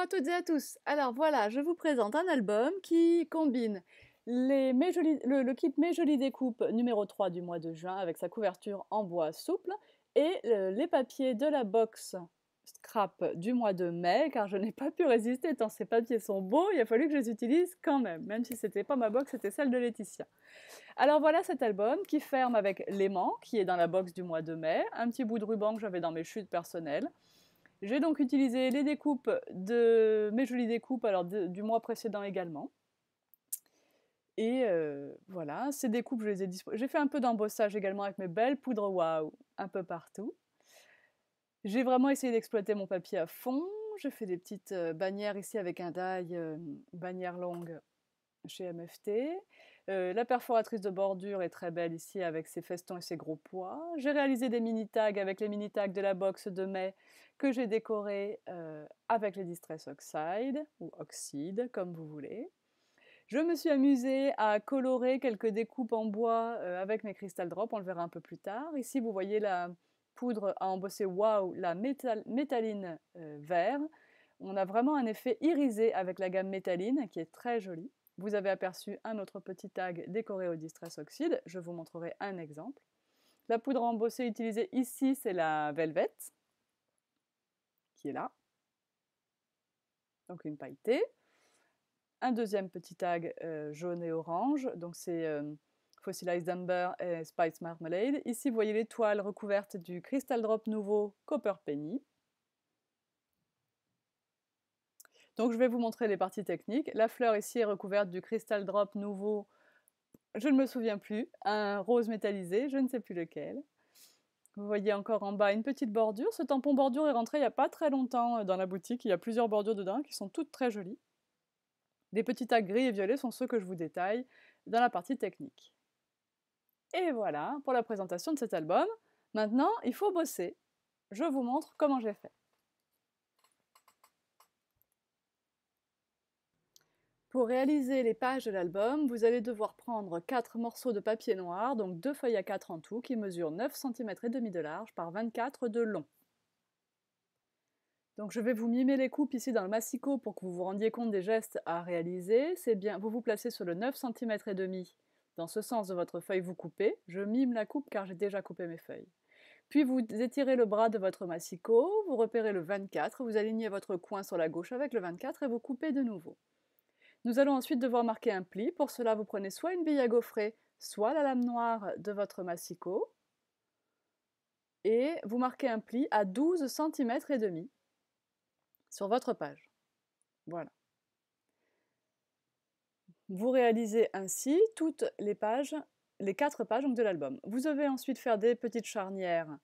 à toutes et à tous. Alors voilà, je vous présente un album qui combine le kit Mes Jolies Découpes numéro 3 du mois de juin avec sa couverture en bois souple et les papiers de la box scrap du mois de mai, car je n'ai pas pu résister tant ces papiers sont beaux, il a fallu que je les utilise quand même si c'était pas ma box, c'était celle de Laetitia. Alors voilà cet album qui ferme avec l'aimant qui est dans la box du mois de mai, un petit bout de ruban que j'avais dans mes chutes personnelles. J'ai donc utilisé les découpes de Mes Jolies Découpes du mois précédent également. Et voilà, ces découpes, je les ai disposées. J'ai fait un peu d'embossage également avec mes belles poudres waouh un peu partout. J'ai vraiment essayé d'exploiter mon papier à fond. J'ai fait des petites bannières ici avec un die, bannière longue chez MFT. La perforatrice de bordure est très belle ici avec ses festons et ses gros pois. J'ai réalisé des mini tags avec les mini tags de la box de mai que j'ai décorés avec les Distress Oxide ou Oxide comme vous voulez. Je me suis amusée à colorer quelques découpes en bois avec mes Crystal Drop, on le verra un peu plus tard. Ici vous voyez la poudre à embosser Wow, la métalline vert. On a vraiment un effet irisé avec la gamme métalline qui est très jolie. Vous avez aperçu un autre petit tag décoré au Distress Oxide, je vous montrerai un exemple. La poudre embossée utilisée ici, c'est la Velvet, qui est là, donc une pailletée. Un deuxième petit tag jaune et orange, donc c'est Fossilized Amber et Spice Marmalade. Ici, vous voyez les toiles recouvertes du Crystal Drop nouveau Copper Penny. Donc je vais vous montrer les parties techniques. La fleur ici est recouverte du Crystal Drop nouveau, je ne me souviens plus, un rose métallisé, je ne sais plus lequel. Vous voyez encore en bas une petite bordure. Ce tampon bordure est rentré il n'y a pas très longtemps dans la boutique. Il y a plusieurs bordures dedans qui sont toutes très jolies. Les petits tags gris et violets sont ceux que je vous détaille dans la partie technique. Et voilà pour la présentation de cet album. Maintenant, il faut bosser. Je vous montre comment j'ai fait. Pour réaliser les pages de l'album, vous allez devoir prendre 4 morceaux de papier noir, donc 2 feuilles à 4 en tout, qui mesurent 9 cm et demi de large par 24 de long. Donc je vais vous mimer les coupes ici dans le massicot pour que vous vous rendiez compte des gestes à réaliser. C'est bien, vous vous placez sur le 9 cm et demi, dans ce sens de votre feuille, vous coupez. Je mime la coupe car j'ai déjà coupé mes feuilles. Puis vous étirez le bras de votre massicot, vous repérez le 24, vous alignez votre coin sur la gauche avec le 24 et vous coupez de nouveau. Nous allons ensuite devoir marquer un pli. Pour cela, vous prenez soit une bille à gaufrer, soit la lame noire de votre massicot. Et vous marquez un pli à 12 cm et demi sur votre page. Voilà. Vous réalisez ainsi toutes les pages, les 4 pages donc, de l'album. Vous devez ensuite faire des petites charnières,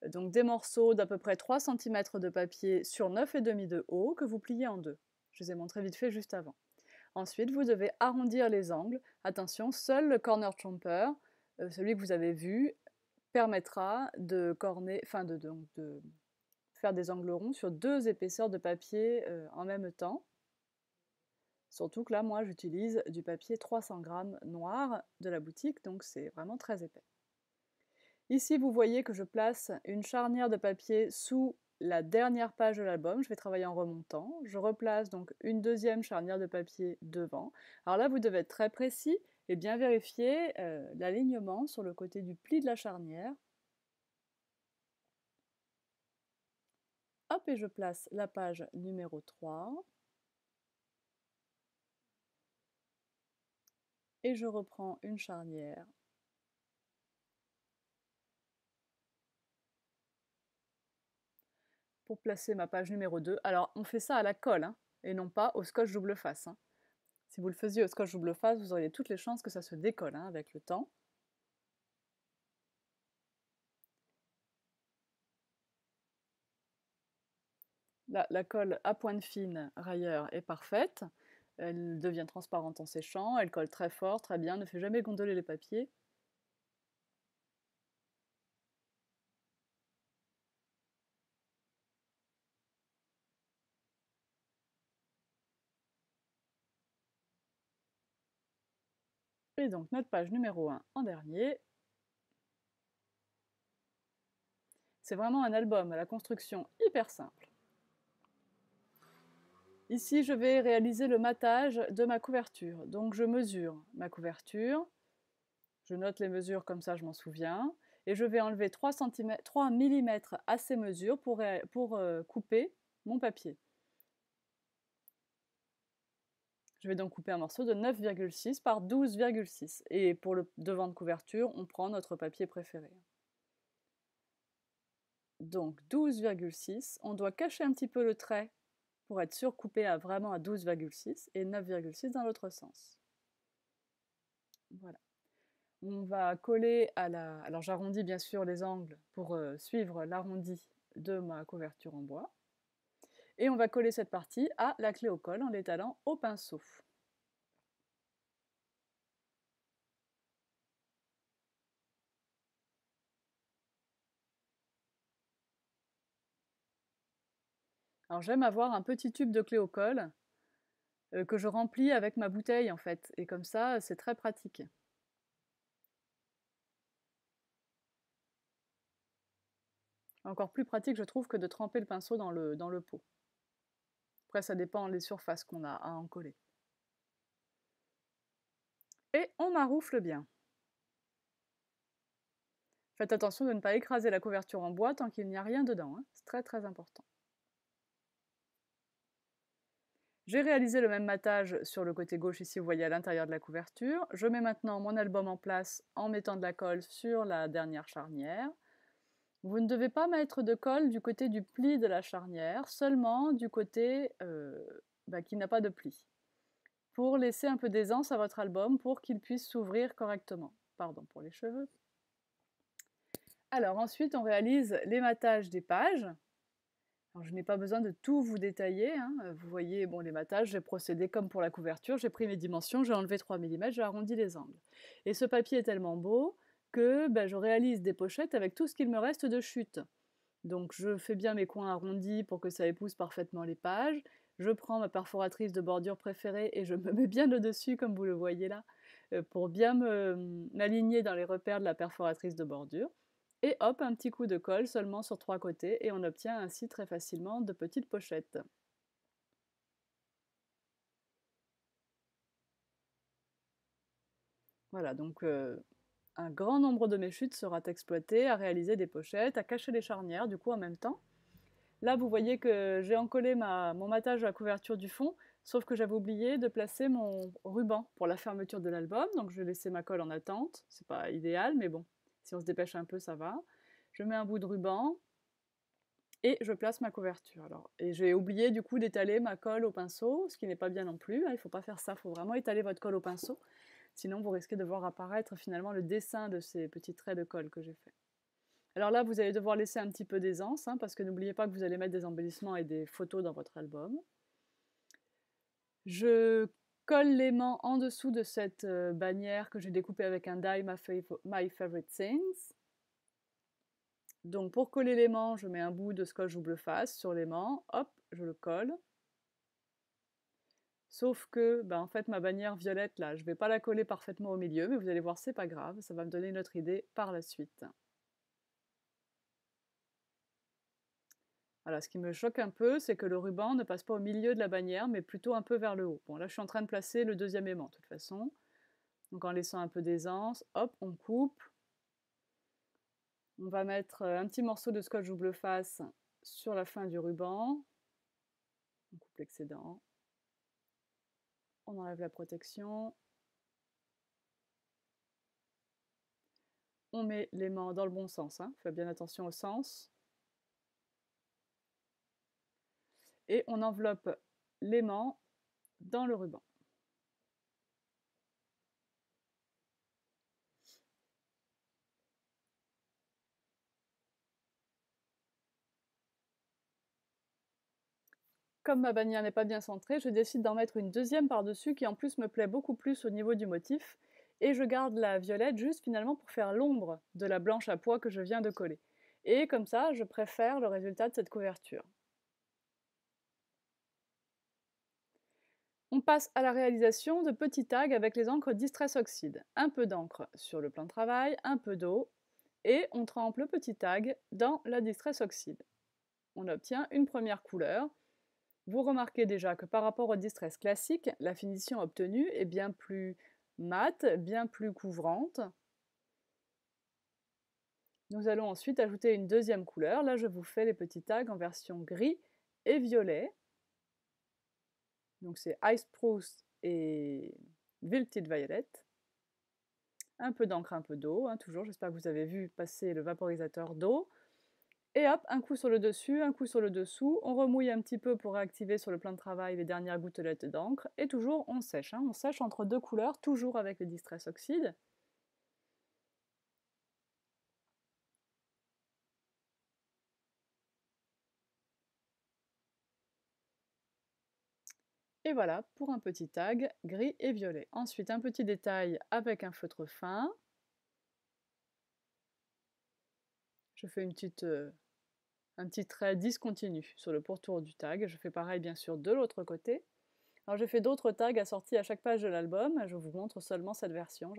donc des morceaux d'à peu près 3 cm de papier sur 9,5 de haut que vous pliez en deux. Je les ai montrés vite fait juste avant. Ensuite, vous devez arrondir les angles. Attention, seul le corner chomper, celui que vous avez vu, permettra de faire des angles ronds sur 2 épaisseurs de papier en même temps. Surtout que là, moi, j'utilise du papier 300 grammes noir de la boutique, donc c'est vraiment très épais. Ici, vous voyez que je place une charnière de papier sous la dernière page de l'album. Je vais travailler en remontant. Je replace donc une deuxième charnière de papier devant. Alors là, vous devez être très précis et bien vérifier l'alignement sur le côté du pli de la charnière. Hop, et je place la page numéro 3. Et je reprends une charnière. Pour placer ma page numéro 2. Alors, on fait ça à la colle, hein, et non pas au scotch double face. Hein. Si vous le faisiez au scotch double face, vous auriez toutes les chances que ça se décolle hein, avec le temps. La colle à pointe fine railleur est parfaite. Elle devient transparente en séchant, elle colle très fort, très bien, ne fait jamais gondoler les papiers. Et donc notre page numéro 1 en dernier. C'est vraiment un album à la construction hyper simple. Ici, je vais réaliser le matage de ma couverture. Donc, je mesure ma couverture. Je note les mesures, comme ça je m'en souviens. Et je vais enlever 3 mm à ces mesures pour couper mon papier. Je vais donc couper un morceau de 9,6 par 12,6. Et pour le devant de couverture, on prend notre papier préféré. Donc 12,6. On doit cacher un petit peu le trait pour être sûr couper vraiment à 12,6 et 9,6 dans l'autre sens. Voilà. On va coller à la... Alors j'arrondis bien sûr les angles pour suivre l'arrondi de ma couverture en bois. Et on va coller cette partie à la clé au colle en l'étalant au pinceau. Alors j'aime avoir un petit tube de clé au colle que je remplis avec ma bouteille en fait. Et comme ça, c'est très pratique. Encore plus pratique, je trouve, que de tremper le pinceau dans le pot. Après, ça dépend des surfaces qu'on a à en coller. Et on maroufle bien. Faites attention de ne pas écraser la couverture en bois tant qu'il n'y a rien dedans, hein. C'est très très important. J'ai réalisé le même matage sur le côté gauche ici, vous voyez à l'intérieur de la couverture. Je mets maintenant mon album en place en mettant de la colle sur la dernière charnière. Vous ne devez pas mettre de colle du côté du pli de la charnière, seulement du côté qui n'a pas de pli, pour laisser un peu d'aisance à votre album pour qu'il puisse s'ouvrir correctement. Pardon pour les cheveux. Alors ensuite, on réalise les matages des pages. Alors, je n'ai pas besoin de tout vous détailler, hein. Vous voyez, bon, les matages, j'ai procédé comme pour la couverture, j'ai pris mes dimensions, j'ai enlevé 3 mm, j'ai arrondi les angles. Et ce papier est tellement beau que je réalise des pochettes avec tout ce qu'il me reste de chute. Donc je fais bien mes coins arrondis pour que ça épouse parfaitement les pages. Je prends ma perforatrice de bordure préférée et je me mets bien le dessus, comme vous le voyez là, pour bien m'aligner dans les repères de la perforatrice de bordure. Et hop, un petit coup de colle seulement sur 3 côtés et on obtient ainsi très facilement de petites pochettes. Voilà, donc un grand nombre de mes chutes sera exploité à réaliser des pochettes, à cacher les charnières du coup en même temps. Là, vous voyez que j'ai encollé mon matage à la couverture du fond, sauf que j'avais oublié de placer mon ruban pour la fermeture de l'album, donc je vais laisser ma colle en attente. C'est pas idéal, mais bon, si on se dépêche un peu, ça va. Je mets un bout de ruban et je place ma couverture. Alors, et j'ai oublié du coup d'étaler ma colle au pinceau, ce qui n'est pas bien non plus, hein, il ne faut pas faire ça, il faut vraiment étaler votre colle au pinceau, sinon vous risquez de voir apparaître finalement le dessin de ces petits traits de colle que j'ai fait. Alors là, vous allez devoir laisser un petit peu d'aisance, hein, parce que n'oubliez pas que vous allez mettre des embellissements et des photos dans votre album. Je colle l'aimant en dessous de cette bannière que j'ai découpée avec un die My Favorite Things. Donc pour coller l'aimant, je mets un bout de scotch double face sur l'aimant, hop, je le colle. Sauf que, en fait, ma bannière violette, là, je ne vais pas la coller parfaitement au milieu, mais vous allez voir, c'est pas grave, ça va me donner une autre idée par la suite. Voilà, ce qui me choque un peu, c'est que le ruban ne passe pas au milieu de la bannière, mais plutôt un peu vers le haut. Bon, là, je suis en train de placer le deuxième aimant, de toute façon. Donc, en laissant un peu d'aisance, hop, on coupe. On va mettre un petit morceau de scotch double face sur la fin du ruban. On coupe l'excédent. On enlève la protection. On met l'aimant dans le bon sens, hein. Faites bien attention au sens. Et on enveloppe l'aimant dans le ruban. Comme ma bannière n'est pas bien centrée, je décide d'en mettre une deuxième par-dessus qui en plus me plaît beaucoup plus au niveau du motif. Et je garde la violette juste finalement pour faire l'ombre de la blanche à pois que je viens de coller. Et comme ça, je préfère le résultat de cette couverture. On passe à la réalisation de petits tags avec les encres Distress Oxide. Un peu d'encre sur le plan de travail, un peu d'eau, et on trempe le petit tag dans la Distress Oxide. On obtient une première couleur. Vous remarquez déjà que par rapport au distress classique, la finition obtenue est bien plus mate, bien plus couvrante. Nous allons ensuite ajouter une deuxième couleur. Là, je vous fais les petits tags en version gris et violet. Donc c'est Ice Spruce et Wilted Violet. Un peu d'encre, un peu d'eau, hein, toujours. J'espère que vous avez vu passer le vaporisateur d'eau. Et hop, un coup sur le dessus, un coup sur le dessous. On remouille un petit peu pour réactiver sur le plan de travail les dernières gouttelettes d'encre. Et toujours, on sèche. On sèche entre deux couleurs, toujours avec le Distress Oxide. Et voilà pour un petit tag gris et violet. Ensuite, un petit détail avec un feutre fin. Je fais un petit trait discontinu sur le pourtour du tag. Je fais pareil bien sûr de l'autre côté. Alors j'ai fait d'autres tags assortis à chaque page de l'album. Je vous montre seulement cette version.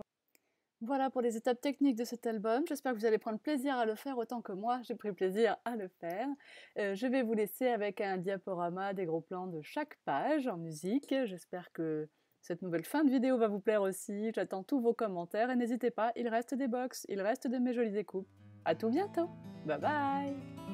Voilà pour les étapes techniques de cet album. J'espère que vous allez prendre plaisir à le faire autant que moi, j'ai pris plaisir à le faire. Je vais vous laisser avec un diaporama des gros plans de chaque page en musique. J'espère que cette nouvelle fin de vidéo va vous plaire aussi. J'attends tous vos commentaires et n'hésitez pas, il reste des box, il reste de mes jolies découpes. À tout bientôt. Bye bye.